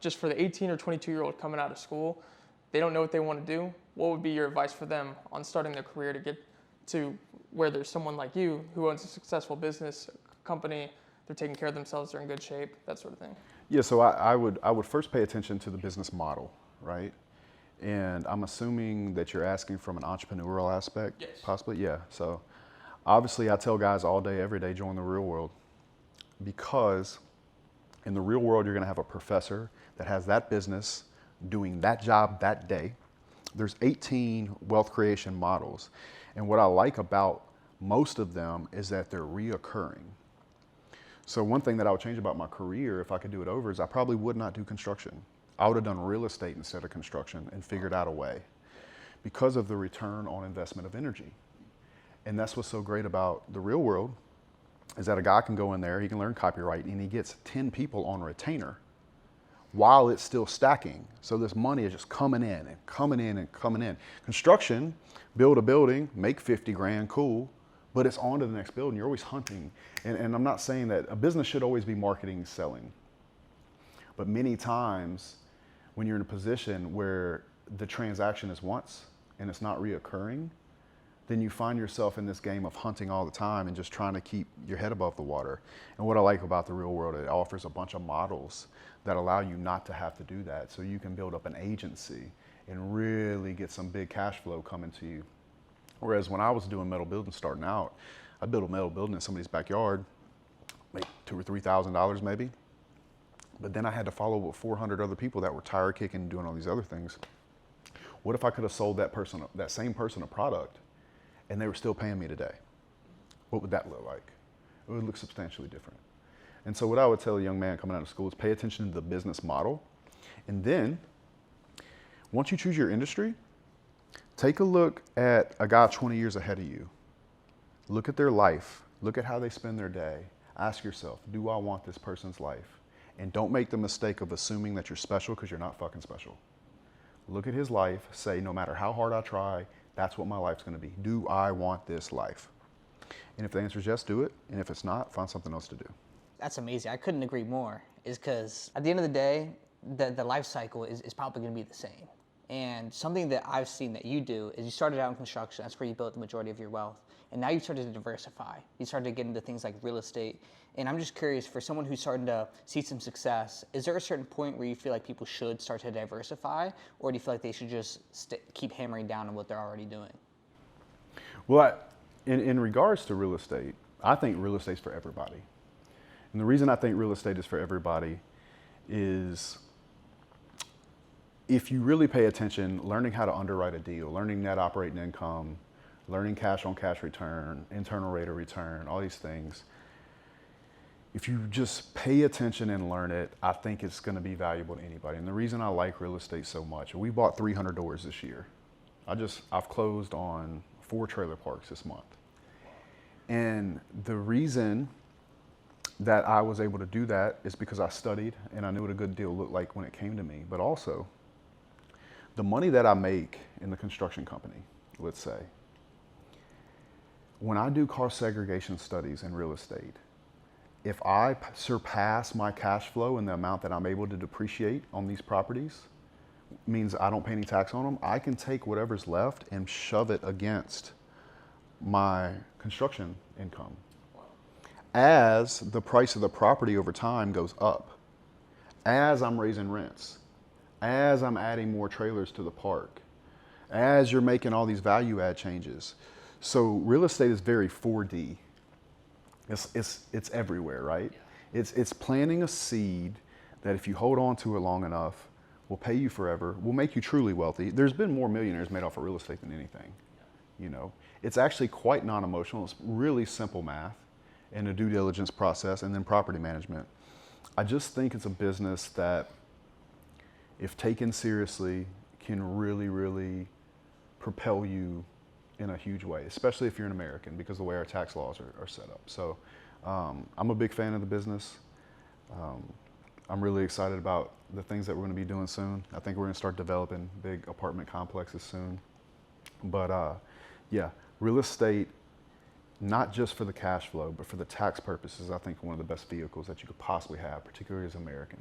Just for the 18 or 22-year-old coming out of school, they don't know what they want to do. What would be your advice for them on starting their career to get to where there's someone like you who owns a successful business company, they're taking care of themselves, they're in good shape, that sort of thing? Yeah, so I would first pay attention to the business model, right? And I'm assuming that you're asking from an entrepreneurial aspect, Yes. possibly? Yeah. So obviously I tell guys all day, every day, join the real world, because in the real world, you're gonna have a professor that has that business doing that job that day. There's 18 wealth creation models. And what I like about most of them is that they're reoccurring. So one thing that I would change about my career, if I could do it over, is I probably would not do construction. I would have done real estate instead of construction and figured out a way because of the return on investment of energy. And that's what's so great about the real world, is that a guy can go in there, he can learn copyright, and he gets 10 people on retainer while it's still stacking. So this money is just coming in and coming in and coming in. Construction, build a building, make 50 grand, cool, but it's on to the next building. You're always hunting. And I'm not saying that a business should always be marketing, selling. But many times when you're in a position where the transaction is once and it's not reoccurring, then you find yourself in this game of hunting all the time and just trying to keep your head above the water. And what I like about the real world, it offers a bunch of models that allow you not to have to do that. So you can build up an agency and really get some big cash flow coming to you. Whereas when I was doing metal building starting out, I built a metal building in somebody's backyard, like $2,000 or $3,000 maybe. But then I had to follow with 400 other people that were tire kicking and doing all these other things. What if I could have sold that same person a product and they were still paying me today? What would that look like? It would look substantially different. And so what I would tell a young man coming out of school is pay attention to the business model. And then once you choose your industry, take a look at a guy 20 years ahead of you. Look at their life. Look at how they spend their day. Ask yourself, do I want this person's life? And don't make the mistake of assuming that you're special, because you're not fucking special. Look at his life, say, no matter how hard I try, that's what my life's gonna be. Do I want this life? And if the answer is yes, do it. And if it's not, find something else to do. That's amazing. I couldn't agree more. Is because at the end of the day, the life cycle is probably gonna be the same. And something that I've seen that you do is you started out in construction, that's where you built the majority of your wealth. And now you started to diversify. You started to get into things like real estate. And I'm just curious, for someone who's starting to see some success, is there a certain point where you feel like people should start to diversify? Or do you feel like they should just keep hammering down on what they're already doing? Well, in regards to real estate, I think real estate's for everybody. And the reason I think real estate is for everybody is if you really pay attention, learning how to underwrite a deal, learning net operating income, learning cash on cash return, internal rate of return, all these things. If you just pay attention and learn it, I think it's gonna be valuable to anybody. And the reason I like real estate so much, we bought 300 doors this year. I've closed on 4 trailer parks this month. And the reason that I was able to do that is because I studied and I knew what a good deal looked like when it came to me. But also, the money that I make in the construction company, let's say, when I do cost segregation studies in real estate, if I surpass my cash flow and the amount that I'm able to depreciate on these properties, means I don't pay any tax on them, I can take whatever's left and shove it against my construction income. As the price of the property over time goes up, as I'm raising rents, as I'm adding more trailers to the park, as you're making all these value add changes. So real estate is very 4D. It's everywhere, right? It's planting a seed that if you hold on to it long enough, will pay you forever, will make you truly wealthy. There's been more millionaires made off of real estate than anything. You know, it's actually quite non-emotional. It's really simple math and a due diligence process, and then property management. I just think it's a business that, if taken seriously, can really, really propel you in a huge way, especially if you're an American, because the way our tax laws are set up. So I'm a big fan of the business. I'm really excited about the things that we're going to be doing soon. I think we're going to start developing big apartment complexes soon. But yeah, real estate, not just for the cash flow, but for the tax purposes, I think one of the best vehicles that you could possibly have, particularly as an American.